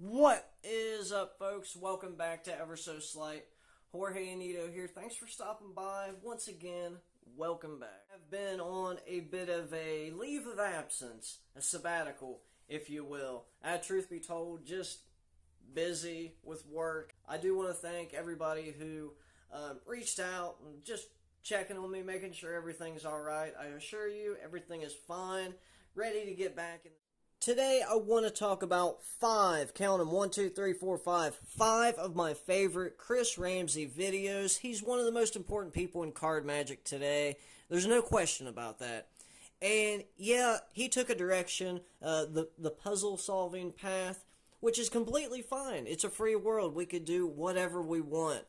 What is up, folks? Welcome back to Ever So Sleight. Jorge Anito here. Thanks for stopping by. Once again, welcome back. I've been on a bit of a leave of absence, a sabbatical, if you will. Truth be told, just busy with work. I do want to thank everybody who reached out and just checking on me, making sure everything's alright. I assure you, everything is fine. Ready to get back in. Today, I want to talk about count them, 1, 2, 3, 4, 5 of my favorite Chris Ramsay videos. He's one of the most important people in card magic today. There's no question about that. And yeah, he took a direction, the puzzle solving path, which is completely fine. It's a free world. We could do whatever we want.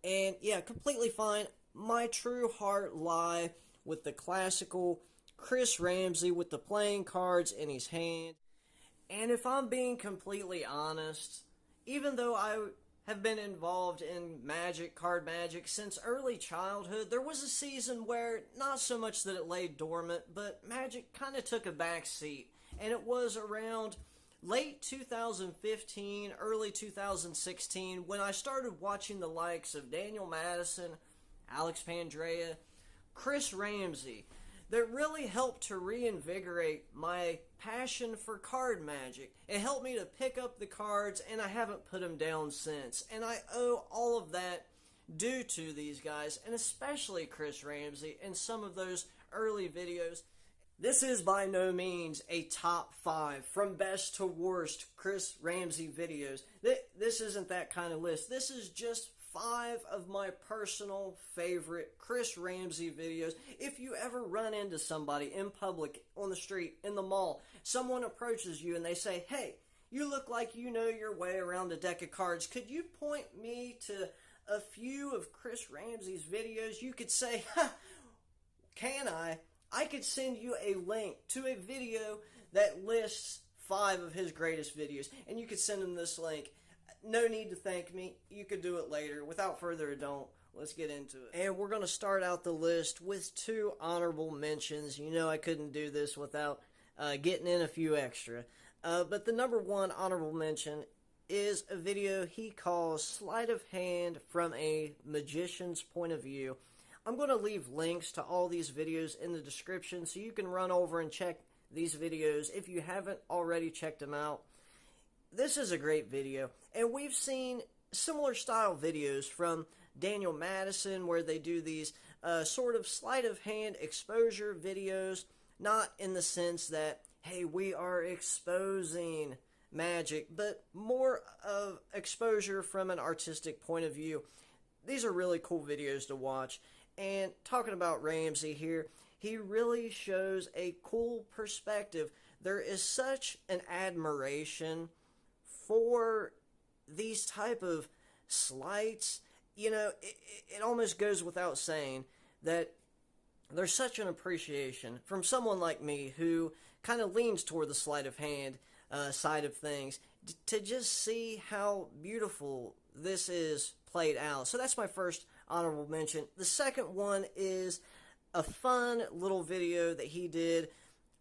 And yeah, completely fine. My true heart lie with the classical Chris Ramsay with the playing cards in his hand. And if I'm being completely honest, even though I have been involved in magic, card magic, since early childhood, there was a season where not so much that it lay dormant, but magic kind of took a back seat. And it was around late 2015, early 2016, when I started watching the likes of Daniel Madison, Alex Pandrea, Chris Ramsay, that really helped to reinvigorate my passion for card magic. It helped me to pick up the cards, and I haven't put them down since. And I owe all of that due to these guys, and especially Chris Ramsay and some of those early videos. This is by no means a top 5 from best to worst Chris Ramsay videos. This isn't that kind of list. This is just 5 of my personal favorite Chris Ramsay videos. If you ever run into somebody in public, on the street, in the mall, someone approaches you and they say, "Hey, you look like you know your way around a deck of cards. Could you point me to a few of Chris Ramsay's videos?" You could say, "Can I? I could send you a link to a video that lists 5 of his greatest videos." And you could send him this link. No need to thank me. You could do it later. Without further ado, let's get into it. And we're going to start out the list with 2 honorable mentions. You know I couldn't do this without getting in a few extra. But the number 1 honorable mention is a video he calls Sleight of Hand from a Magician's Point of View. I'm going to leave links to all these videos in the description so you can run over and check these videos if you haven't already checked them out. This is a great video, and we've seen similar style videos from Daniel Madison where they do these sort of sleight of hand exposure videos, not in the sense that, hey, we are exposing magic, but more of exposure from an artistic point of view. These are really cool videos to watch. And talking about Ramsay here, he really shows a cool perspective. There is such an admiration for these type of sleights. You know, it almost goes without saying that there's such an appreciation from someone like me who kind of leans toward the sleight of hand side of things to just see how beautiful this is played out. So that's my first honorable mention. The second one is a fun little video that he did,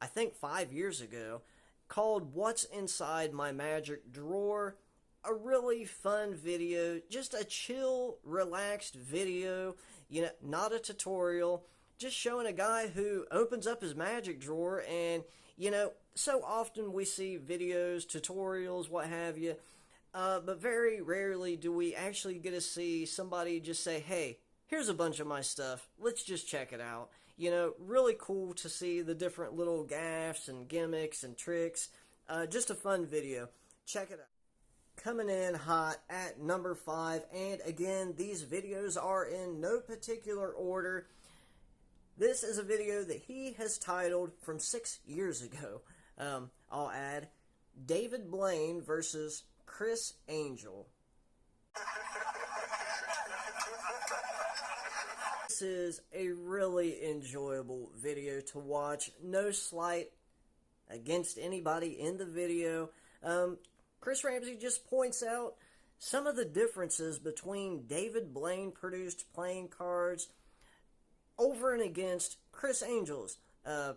I think 5 years ago, called What's Inside My Magic Drawer. A really fun video, just a chill, relaxed video, you know, not a tutorial, just showing a guy who opens up his magic drawer. And, you know, so often we see videos, tutorials, what have you, but very rarely do we actually get to see somebody just say, "Hey, here's a bunch of my stuff, let's just check it out." You know, really cool to see the different little gaffes and gimmicks and tricks. Just a fun video. Check it out. Coming in hot at number 5, and again, these videos are in no particular order. This is a video that he has titled from 6 years ago. I'll add, David Blaine versus Chris Angel. This is a really enjoyable video to watch. No slight against anybody in the video. Chris Ramsay just points out some of the differences between David Blaine produced playing cards over and against Chris Angel's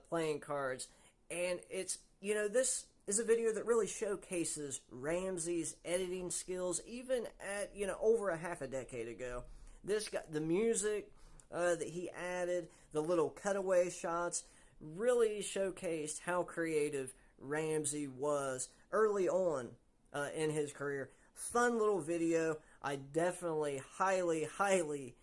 playing cards. And it's, you know, this is a video that really showcases Ramsay's editing skills, even at, over a half a decade ago. This got the music that he added, the little cutaway shots, really showcased how creative Ramsay was early on in his career. Fun little video. I definitely highly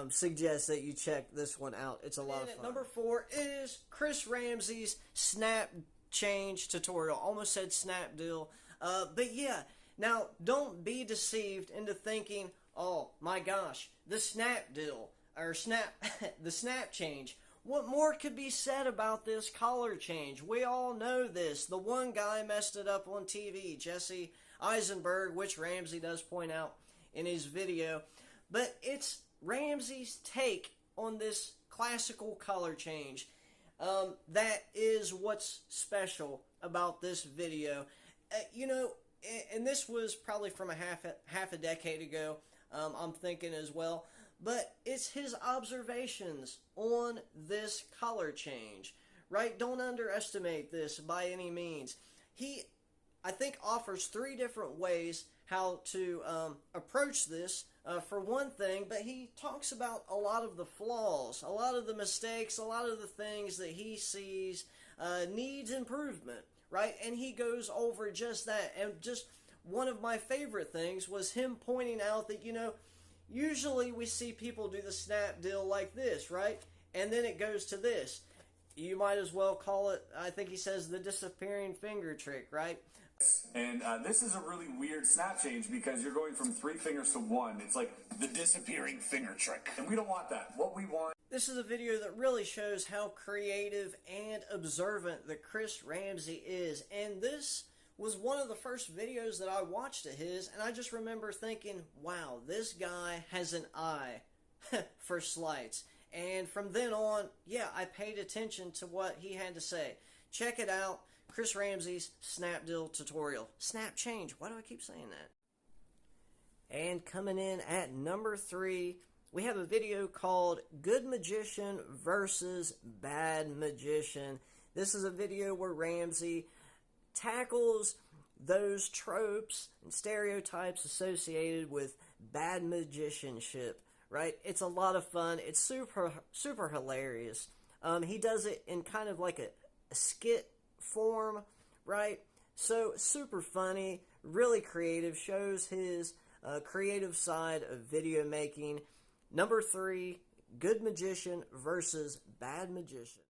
suggest that you check this one out. It's a lot of fun. Number 4 is Chris Ramsay's snap change tutorial. Almost said snap deal. But yeah, now don't be deceived into thinking, oh my gosh, the snap deal, or the snap change. What more could be said about this collar change? We all know this. The one guy messed it up on TV, Jesse Eisenberg, which Ramsay does point out in his video. But it's Ramsay's take on this classical color change. That is what's special about this video. And this was probably from half a decade ago, I'm thinking as well. But it's his observations on this color change, right? Don't underestimate this by any means. He, I think, offers 3 different ways how to approach this, for one thing, but he talks about a lot of the flaws, a lot of the mistakes, a lot of the things that he sees needs improvement, right? And he goes over just that. And just one of my favorite things was him pointing out that, usually we see people do the snap deal like this, right? And then it goes to this. You might as well call it, I think he says, the disappearing finger trick, right? And this is a really weird snap change because you're going from 3 fingers to 1. It's like the disappearing finger trick. And we don't want that. What we want... This is a video that really shows how creative and observant that Chris Ramsay is. And this was one of the first videos that I watched of his, and I just remember thinking, wow, this guy has an eye for sleights. And from then on, yeah, I paid attention to what he had to say. Check it out. Chris Ramsay's snap deal tutorial. Snap change. Why do I keep saying that? And coming in at number 3, we have a video called Good Magician versus Bad Magician. This is a video where Ramsay tackles those tropes and stereotypes associated with bad magicianship, right? It's a lot of fun. It's super hilarious. He does it in kind of like a skit form, right? So super funny, really creative, shows his creative side of video making. Number 3, Good Magician versus Bad Magician.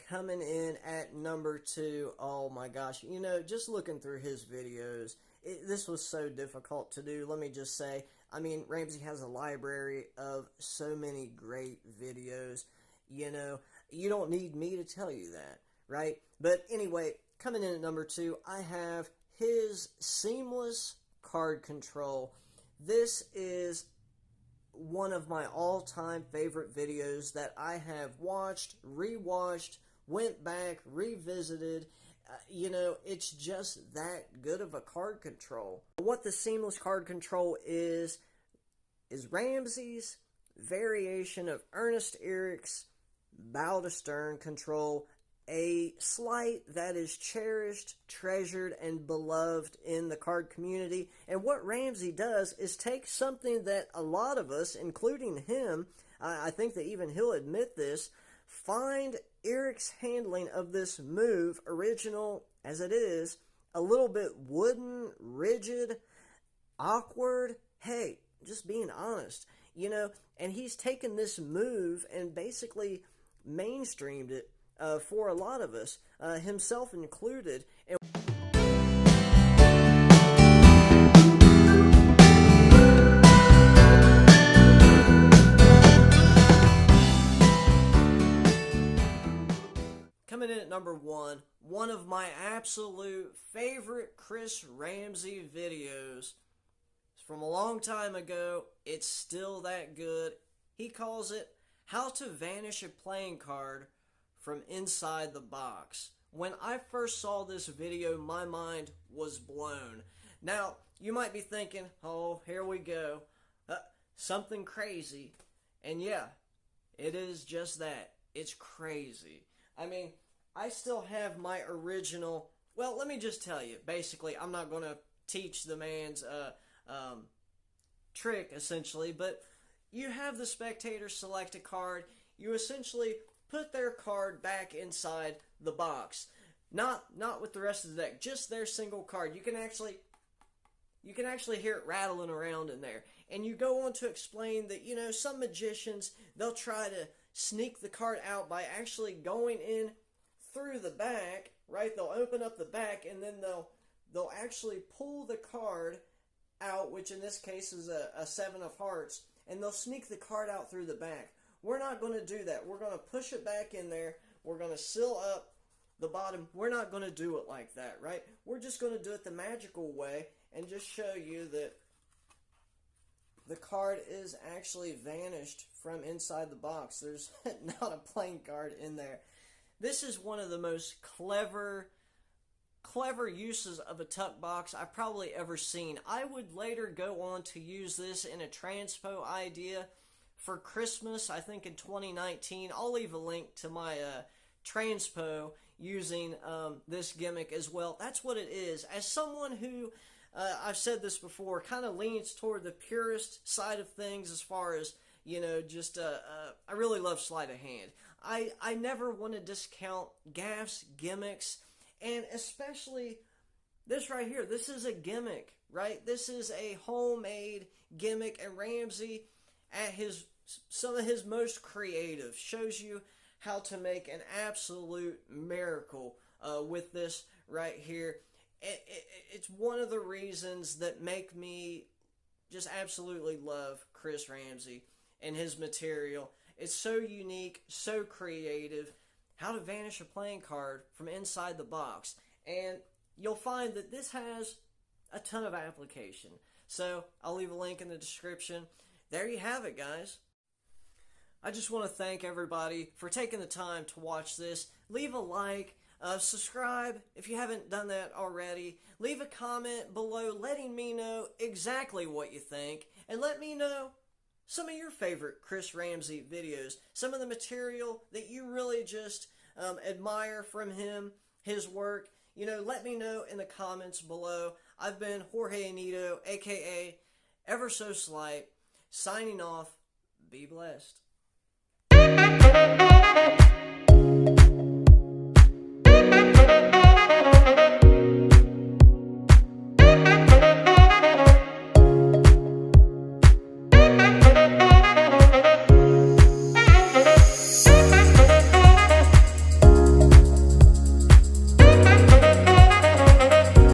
Coming in at number 2, oh my gosh, just looking through his videos, this was so difficult to do. Let me just say, Ramsay has a library of so many great videos. You don't need me to tell you that, right? But anyway, coming in at number 2, I have his Seemless card control. This is one of my all-time favorite videos that I have watched, rewatched, went back, revisited. It's just that good of a card control. What the Seemless card control is Ramsay's variation of Ernest Eric's bow to stern control, a sleight that is cherished, treasured, and beloved in the card community. And what Ramsay does is take something that a lot of us, including him, I think that even he'll admit this, find Eric's handling of this move, original as it is, a little bit wooden, rigid, awkward. Hey, just being honest, and he's taken this move and basically mainstreamed it for a lot of us, himself included. And coming in at number 1, one of my absolute favorite Chris Ramsay videos. It's from a long time ago. It's still that good. He calls it How to Vanish a Playing Card from Inside the Box. When I first saw this video, my mind was blown. Now, you might be thinking, oh, here we go. Something crazy. And yeah, it is just that. It's crazy. I still have my original Well, let me just tell you. Basically, I'm not going to teach the man's trick, essentially, but you have the spectator select a card. You essentially put their card back inside the box. Not with the rest of the deck, just their single card. You can actually hear it rattling around in there. And you go on to explain that, you know, some magicians, they'll try to sneak the card out by actually going in through the back, right? They'll open up the back and then they'll actually pull the card out, which in this case is a 7 of hearts, and they'll sneak the card out through the back. We're not going to do that. We're going to push it back in there. We're going to seal up the bottom. We're not going to do it like that, right? We're just going to do it the magical way and just show you that the card is actually vanished from inside the box. There's not a plain card in there. This is one of the most clever uses of a tuck box I've probably ever seen. I would later go on to use this in a transpo idea for Christmas, I think in 2019. I'll leave a link to my transpo using this gimmick as well. That's what it is. As someone who, I've said this before, kind of leans toward the purist side of things as far as, you know, just, I really love sleight of hand. I never want to discount gaffs, gimmicks, and especially this right here. This is a gimmick, right? This is a homemade gimmick, and Ramsay, at some of his most creative, shows you how to make an absolute miracle with this right here. It's one of the reasons that make me just absolutely love Chris Ramsay and his material. It's so unique, so creative. How to vanish a playing card from inside the box. And you'll find that this has a ton of application. So I'll leave a link in the description. There you have it, guys. I just want to thank everybody for taking the time to watch this. Leave a like, subscribe if you haven't done that already. Leave a comment below letting me know exactly what you think. And let me know some of your favorite Chris Ramsay videos. Some of the material that you really just admire from him, his work. You know, let me know in the comments below. I've been Jorge Anito, a.k.a. Ever So Sleight, signing off. Be blessed.